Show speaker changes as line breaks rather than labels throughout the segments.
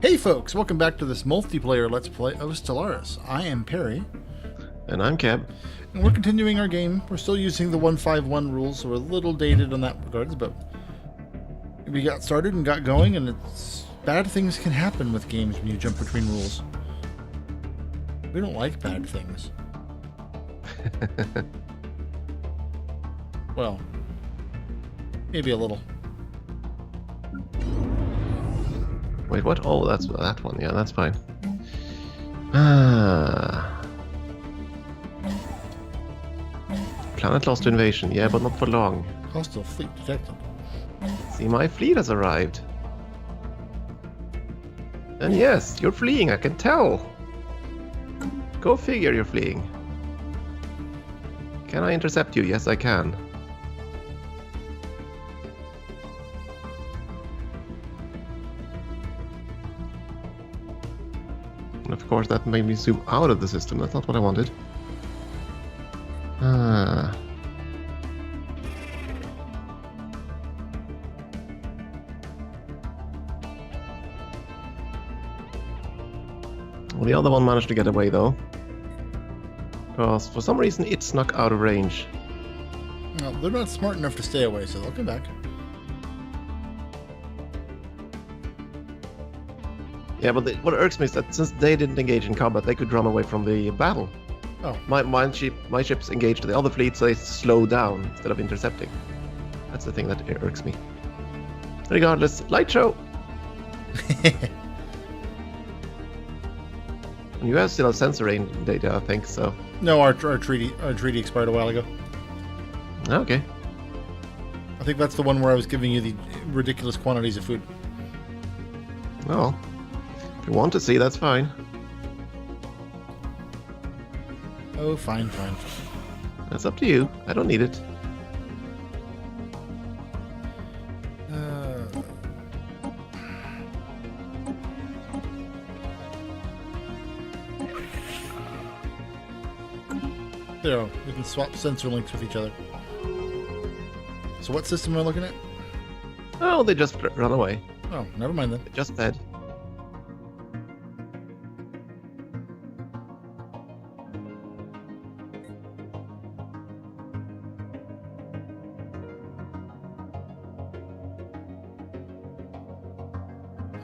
Hey folks, welcome back to this multiplayer Let's Play of Stellaris. I am Peri.
And I'm Keb.
And we're continuing our game. We're still using the 151 rules, so we're a little dated on that regards, but we got started and got going, and it's bad things can happen with games when you jump between rules. We don't like bad things. Well, maybe a little.
Wait, what? Oh, that's that one. Yeah, that's fine. Planet lost to invasion. Yeah, but not for long.
Hostile fleet detected.
See, my fleet has arrived. And yes, you're fleeing, I can tell. Go figure you're fleeing. Can I intercept you? Yes, I can. And of course, that made me zoom out of the system. That's not what I wanted. Well, the other one managed to get away, though. Because for some reason it snuck out of range.
No, they're not smart enough to stay away, so they'll come back.
Yeah, but what irks me is that since they didn't engage in combat, they could run away from the battle.
Oh.
My ships engaged the other fleet, so they slow down instead of intercepting. That's the thing that irks me. Regardless, light show! And you guys still have sensor range data, I think, so...
No, our treaty expired a while ago.
Okay.
I think that's the one where I was giving you the ridiculous quantities of food.
Well, if you want to see, that's fine.
Oh, fine.
That's up to you. I don't need it.
There, we can swap sensor links with each other. So what system am I looking at?
Oh, they just run away.
Oh, never mind then.
They just fed.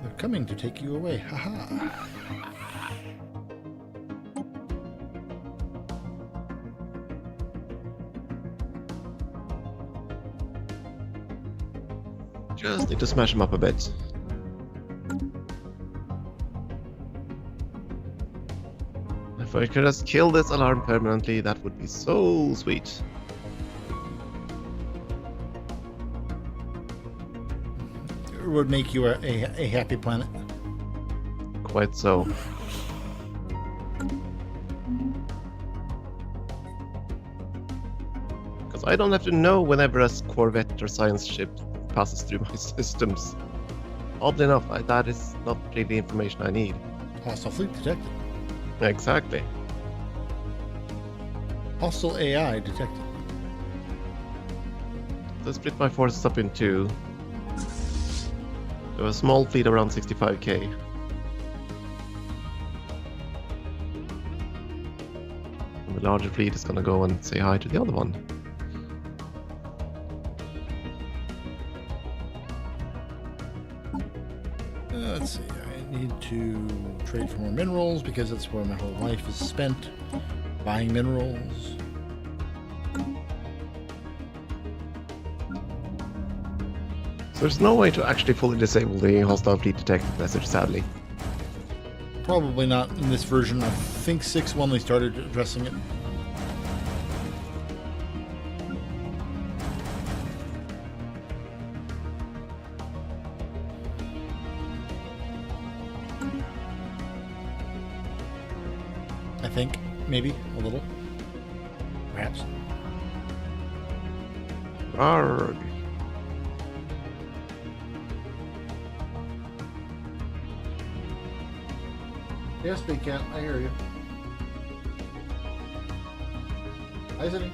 They're coming to take you away. Haha.
Just need to smash them up a bit. If I could just kill this alarm permanently, that would be so sweet.
It would make you a happy planet.
Quite so. Because I don't have to know whenever a corvette or science ship passes through my systems. Oddly enough, that is not really the information I need.
Hostile fleet detected.
Exactly.
Hostile AI detected.
So I split my forces up in two. There was a small fleet around 65k. And the larger fleet is gonna go and say hi to the other one.
Let's see, I need to trade for more minerals because that's where my whole life is spent. Buying minerals.
So there's no way to actually fully disable the hostile fleet detected message, sadly.
Probably not in this version. I think 6.1 they started addressing it. I think, maybe, a little. Perhaps.
Arrgh.
Yes, Big Cat, I hear you. Hi, City.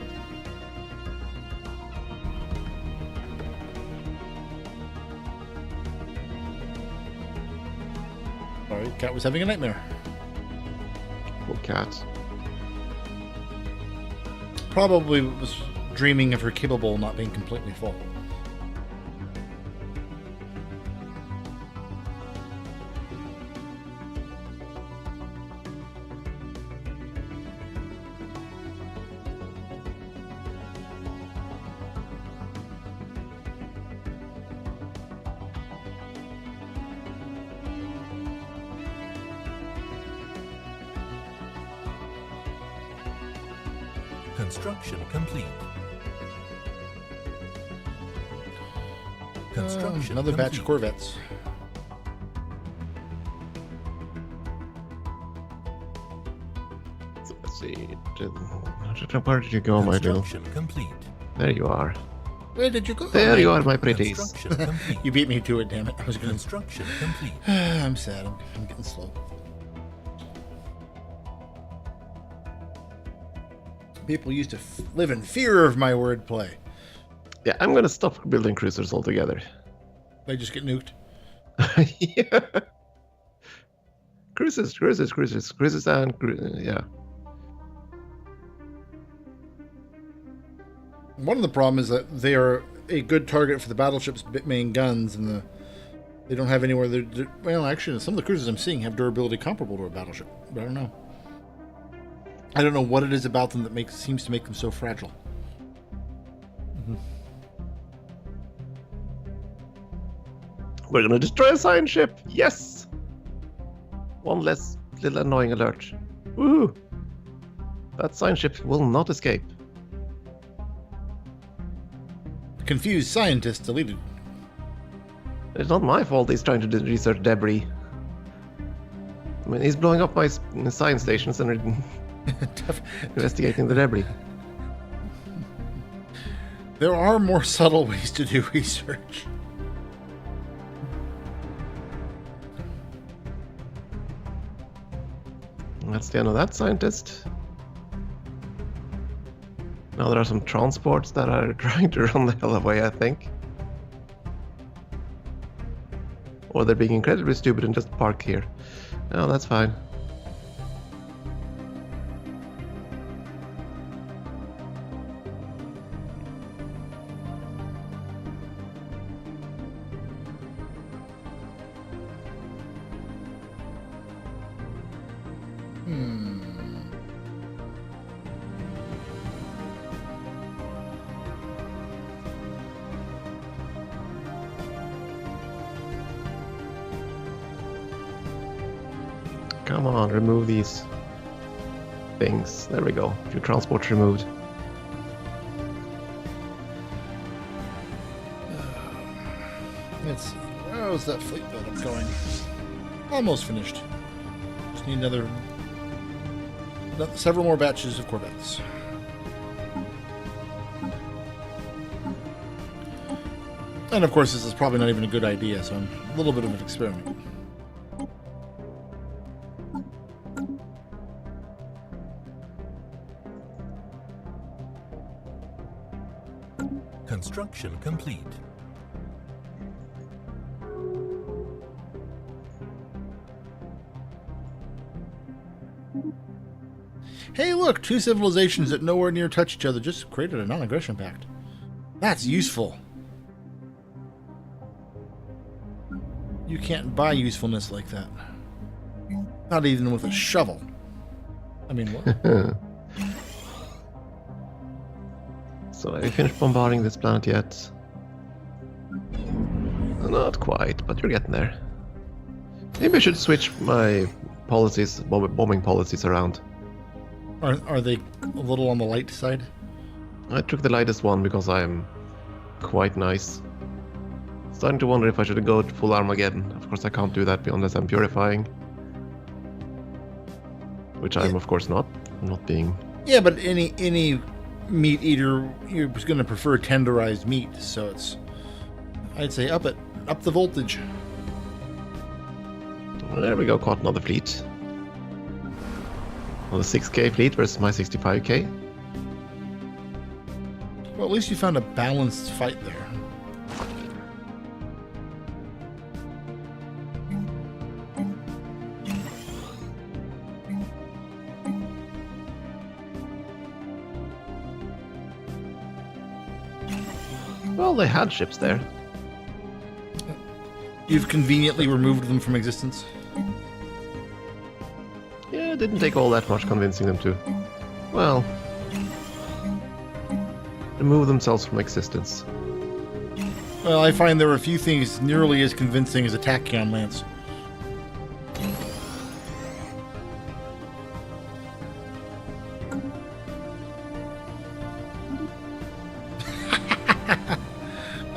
Sorry, cat was having a nightmare.
Poor cat.
Probably was dreaming of her kibble bowl not being completely full.
Construction complete. Construction
Another batch of
complete.
Corvettes.
So let's see. Where did you go, my little?
Construction complete.
There you are.
Where did you go?
There you are, my pretties.
Construction complete.
You beat me to it, damn it. I was gonna.
Construction complete.
I'm sad. I'm getting slow. People used to live in fear of my wordplay.
Yeah, I'm gonna stop building cruisers altogether.
They just get nuked.
Yeah. Cruises, and yeah.
One of the problems is that they are a good target for the battleship's main guns, and they don't have anywhere. Well, actually, some of the cruisers I'm seeing have durability comparable to a battleship, but I don't know. I don't know what it is about them that seems to make them so fragile. Mm-hmm.
We're gonna destroy a science ship. Yes. One less little annoying alert. Woohoo! That science ship will not escape.
Confused scientist deleted.
It's not my fault he's trying to research debris. I mean, he's blowing up my science stations and investigating the debris.
There are more subtle ways to do research.
That's the end of that scientist. Now there are some transports that are trying to run the hell away, I think. Or they're being incredibly stupid and just park here. No, that's fine. Come on, remove these things. There we go. Your transport's removed.
Let's see. How's that fleet buildup going? Almost finished. Just need several more batches of Corvettes. And of course, this is probably not even a good idea, so I'm a little bit of an experiment.
Construction complete.
Hey, look! Two civilizations that nowhere near touch each other just created a non-aggression pact. That's useful. You can't buy usefulness like that. Not even with a shovel. I mean, what?
So have you finished bombarding this planet yet? Not quite, but you're getting there. Maybe I should switch my policies, bombing policies around.
Are they a little on the light side?
I took the lightest one because I'm quite nice. Starting to wonder if I should go to full Armageddon. Of course I can't do that unless I'm purifying. Which I'm of course not. I'm not being...
Yeah, but any meat eater, you're going to prefer tenderized meat, so it's... I'd say up the voltage.
There we go, caught another fleet. Another 6k fleet versus my 65k.
Well, at least you found a balanced fight there.
Well, they had ships there.
You've conveniently removed them from existence.
Yeah, it didn't take all that much convincing them to, well, remove themselves from existence.
Well, I find there are a few things nearly as convincing as a tachyon lance.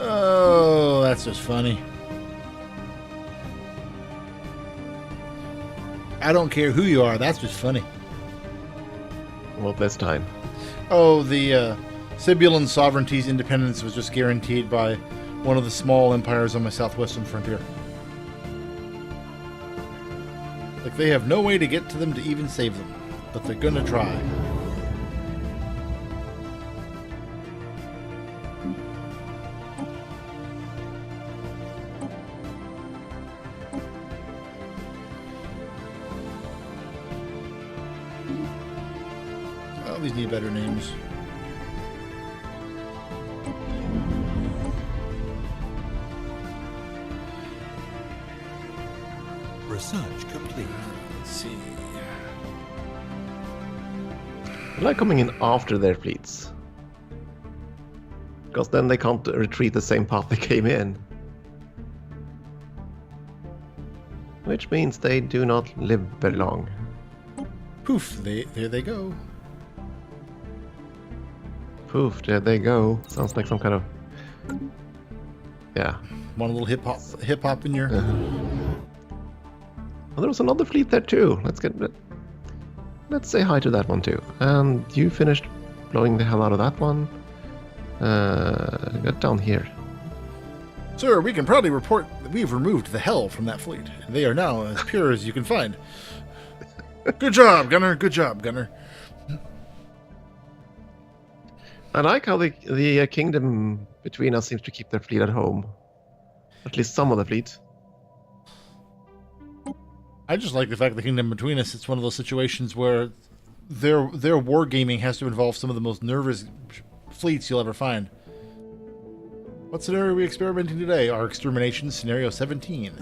Oh, that's just funny. I don't care who you are, that's just funny.
Well, this time.
Oh, the Sibulan sovereignty's independence was just guaranteed by one of the small empires on my southwestern frontier. Like, they have no way to get to them to even save them, but they're gonna try. Oh, these need better names.
Research complete.
Let's see.
I like coming in after their fleets. Because then they can't retreat the same path they came in. Which means they do not live very long.
Poof, there they go.
Poof, there they go. Sounds like some kind of... Yeah.
Want a little hip hop in your...
Oh, there was another fleet there too. Let's say hi to that one too. And you finished blowing the hell out of that one. Get down here.
Sir, we can proudly report that we've removed the hell from that fleet. They are now as pure as you can find. Good job, Gunner. Good job, Gunner.
I like how the kingdom between us seems to keep their fleet at home. At least some of the fleet.
I just like the fact the kingdom between us, it's one of those situations where their wargaming has to involve some of the most nervous fleets you'll ever find. What scenario are we experimenting today? Our extermination scenario 17.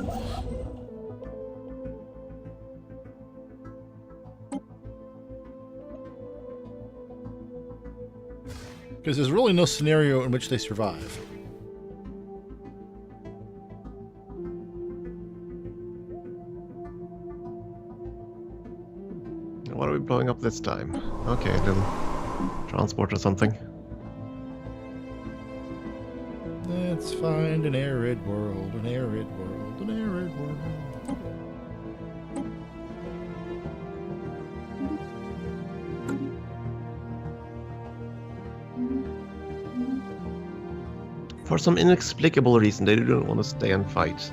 Because there's really no scenario in which they survive.
What are we blowing up this time? Okay, a little transport or something.
Let's find an arid world, an arid world, an arid world.
For some inexplicable reason, they don't want to stay and fight.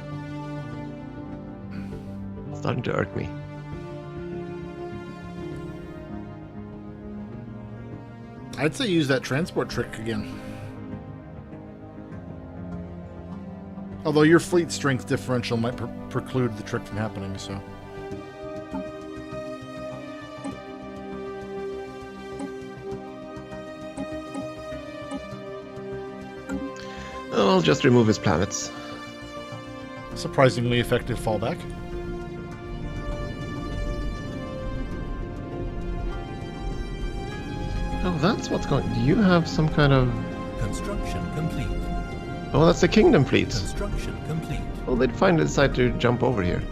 It's starting to irk me.
I'd say use that transport trick again. Although your fleet strength differential might preclude the trick from happening, so...
Oh, I'll just remove his planets.
Surprisingly effective fallback.
Oh, that's what's going... Do you have some kind of...
Construction complete.
Oh, that's the kingdom fleet.
Construction complete.
Well, they'd finally decide to jump over here.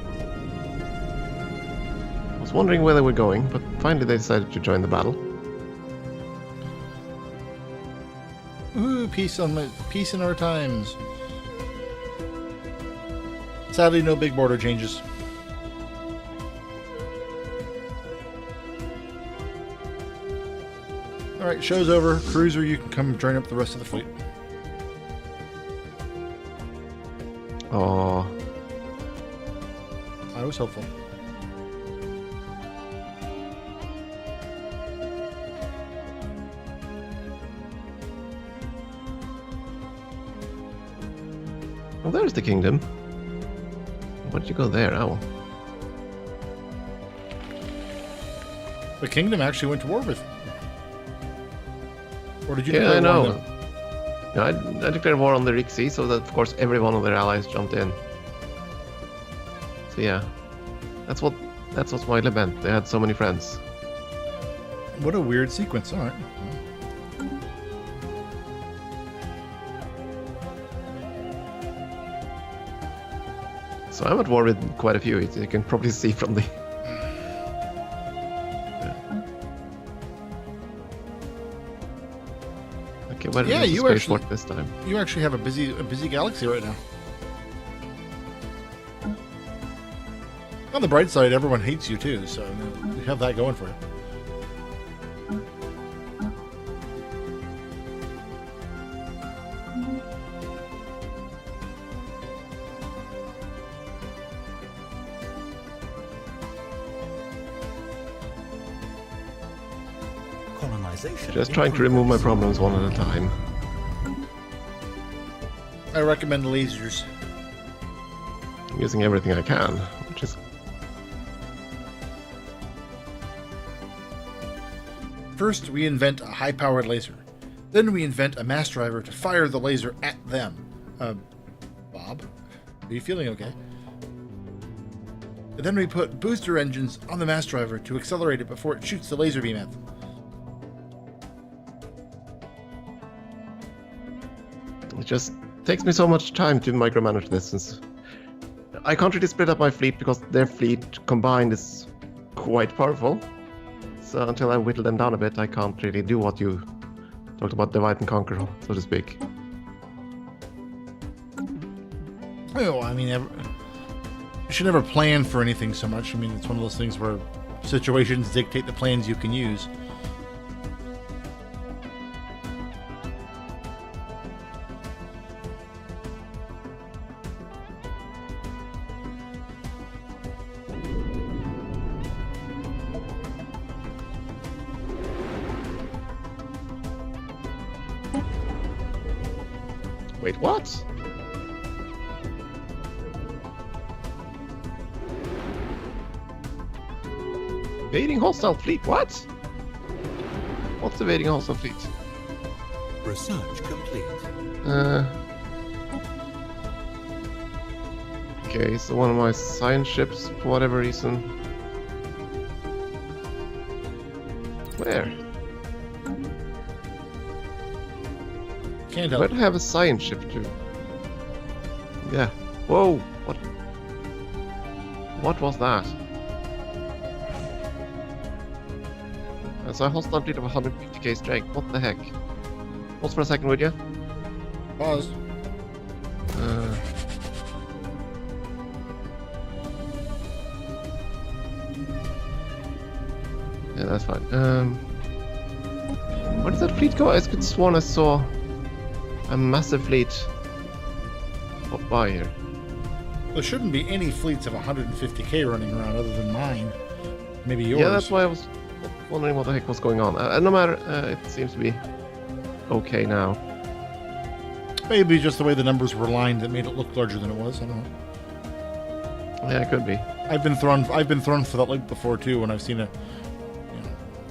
I was wondering where they were going, but finally they decided to join the battle.
Ooh, peace in our times. Sadly, no big border changes. Alright, show's over. Cruiser, you can come join up the rest of the fleet.
Oh,
I was hopeful.
well, there's the kingdom. Why did you go there? Oh,
The kingdom actually went to war with. Or did you?
yeah, I
declare war on
know.
them?
Yeah, I declared war on the Rixie, so that of course every one of their allies jumped in. So yeah, that's what my lament. They had so many friends.
What a weird sequence. All right.
So I'm at war with quite a few. You can probably see from the. Okay, where
Yeah,
is the
you
spaceport
actually-
this time?
You actually have a busy galaxy right now. On the bright side, everyone hates you too, so you have that going for you.
Colonization.
Just trying to remove my problems one at a time.
I recommend lasers.
I'm using everything I can, which is
First, we invent a high-powered laser. Then we invent a mass driver to fire the laser at them. Bob, are you feeling okay? And then we put booster engines on the mass driver to accelerate it before it shoots the laser beam at them.
it just takes me so much time to micromanage this since I can't really split up my fleet because their fleet combined is quite powerful. So until I whittle them down a bit, I can't really do what you talked about, divide and conquer, so to speak.
Oh, I mean, you should never plan for anything so much. I mean, it's one of those things where situations dictate the plans you can use.
Wait, what? Evading hostile fleet, what? What's evading hostile fleet?
Research complete.
Okay, so one of my science ships, for whatever reason. Where?
Can't
Where
help.
do I have a science ship to? Yeah. Whoa! What? What was that? That's a hostile fleet of 150k strength. What the heck? Pause for a second, would you?
Pause.
Yeah, that's fine. Where does that fleet go? I could have sworn I saw a massive fleet pop by here.
There shouldn't be any fleets of 150k running around other than mine. Maybe yours.
Yeah, that's why I was wondering what the heck was going on. No matter, it seems to be okay now.
Maybe just the way the numbers were aligned that made it look larger than it was. I don't know.
Yeah, it could be.
I've been thrown for that loop before too when I've seen a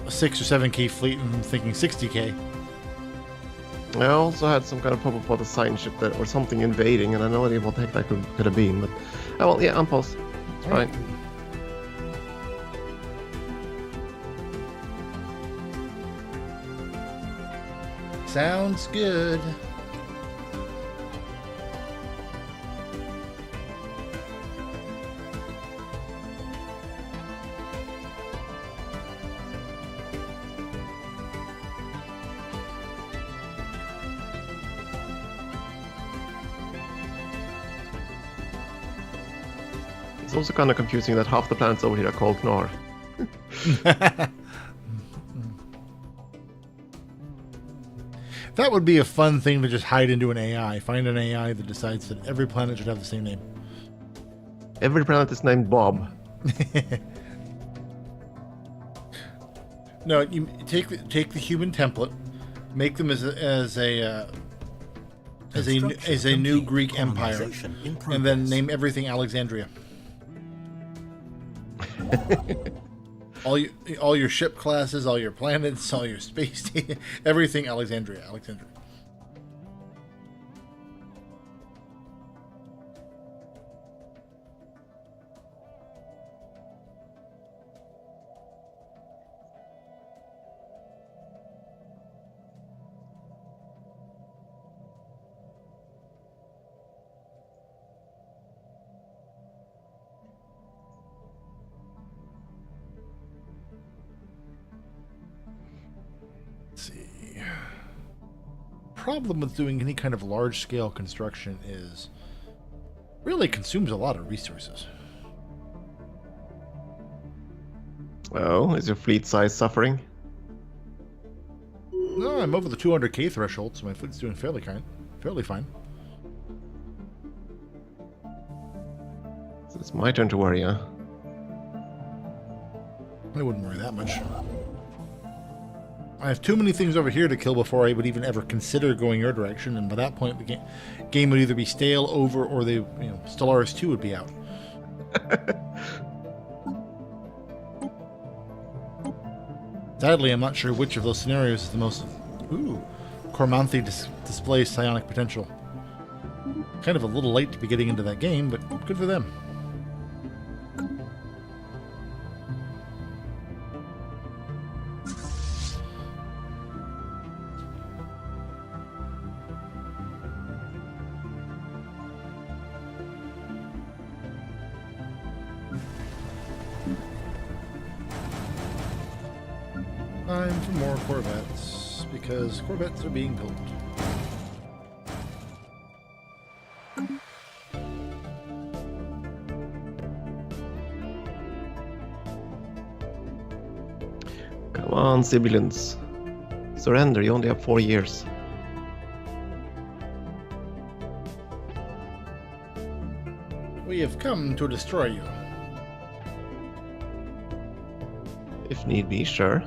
6 or 7k fleet and I'm thinking 60k.
I also had some kind of pop-up on the science ship that, or something invading, and I have no idea what the heck that could have been. But well, yeah, I'm paused. It's fine.
Sounds good.
It's also kind of confusing that half the planets over here are called Knorr.
That would be a fun thing to just hide into an AI. Find an AI that decides that every planet should have the same name.
Every planet is named Bob.
No, you take the human template, make them as a new Greek empire,
Colonization in
and then
progress.
name everything Alexandria. all your ship classes, all your planets, all your space, everything Alexandria. problem with doing any kind of large-scale construction is really consumes a lot of resources.
Oh, is your fleet size suffering?
No, I'm over the 200k threshold, so my fleet's doing fairly fine.
So it's my turn to worry, huh?
I wouldn't worry that much. I have too many things over here to kill before I would even ever consider going your direction, and by that point, the game would either be stale, over, or Stellaris 2 would be out. Sadly, I'm not sure which of those scenarios is the most... Ooh, Cormanthe displays psionic potential. Kind of a little late to be getting into that game, but good for them. Time for more Corvettes, because Corvettes are being built.
Come on, civilians. Surrender, you only have 4 years.
We have come to destroy you.
If need be, sure.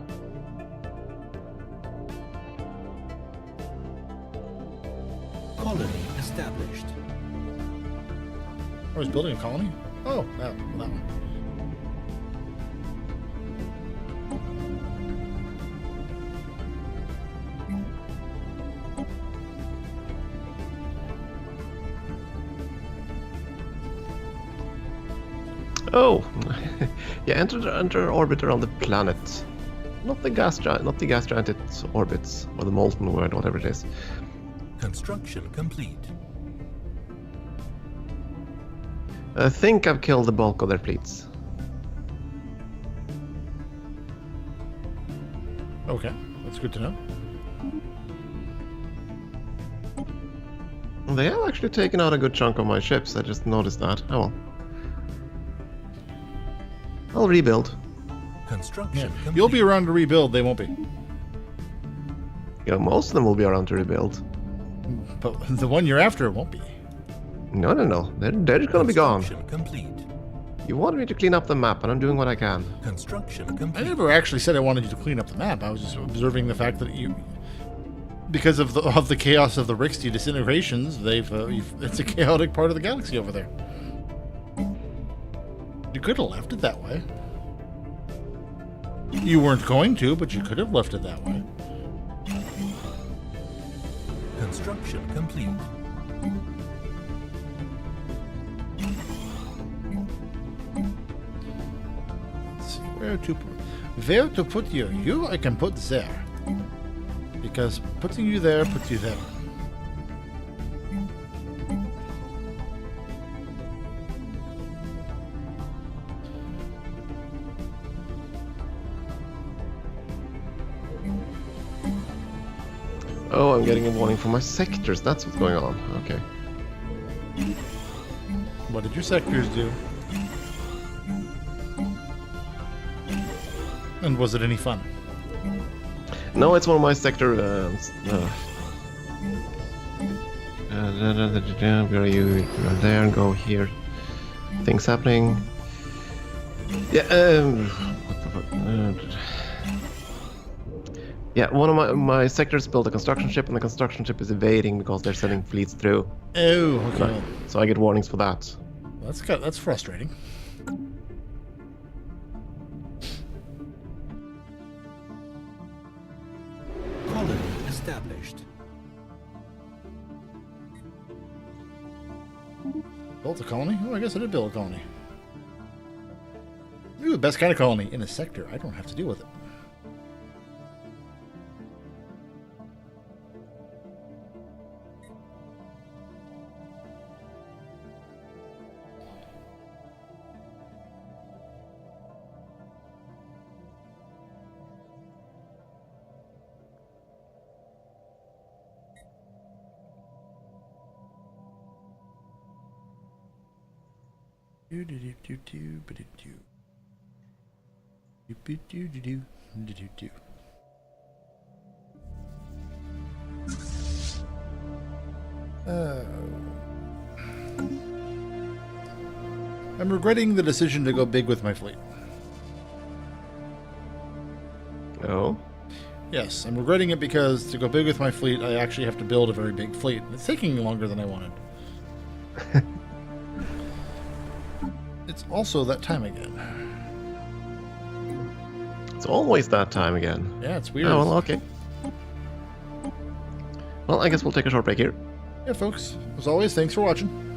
Colony established.
I was building a colony? Oh, that one.
Oh, yeah. Enter orbit around the planet, not the gas giant it orbits, or the molten world, whatever it is.
Construction complete.
I think I've killed the bulk of their fleets.
Okay, that's good to know.
They have actually taken out a good chunk of my ships. I just noticed that. Oh well. I'll rebuild.
Construction complete.
You'll be around to rebuild, they won't be.
You know, most of them will be around to rebuild.
But the one you're after won't be.
No. They're just gonna be gone.
Construction complete.
You wanted me to clean up the map, and I'm doing what I can.
Construction
I
complete.
never actually said I wanted you to clean up the map. I was just observing the fact that you, because of the chaos of the Rixty disintegrations, it's a chaotic part of the galaxy over there. You could have left it that way. You weren't going to, but you could have left it that way.
Construction complete.
Let's see, where to put you? You I can put there. Because putting you there puts you there.
Oh, I'm getting a warning for my sectors. That's what's going on. Okay.
What did your sectors do? And was it any fun?
No, it's one of my sector. Where are you? Go there and go here. Things happening. Yeah. What the fuck? Yeah, one of my sectors built a construction ship, and the construction ship is evading because they're sending fleets through.
Oh, okay.
So I get warnings for that.
That's frustrating.
Colony established.
Built a colony? Oh, I guess I did build a colony. Ooh, best kind of colony in a sector. I don't have to deal with it. I'm regretting the decision to go big with my fleet.
Oh.
Yes, I'm regretting it because to go big with my fleet, I actually have to build a very big fleet. It's taking longer than I wanted. It's also that time again.
It's always that time again.
Yeah, it's weird.
Oh, well, okay. Well, I guess we'll take a short break here.
Yeah, folks. As always, thanks for watching.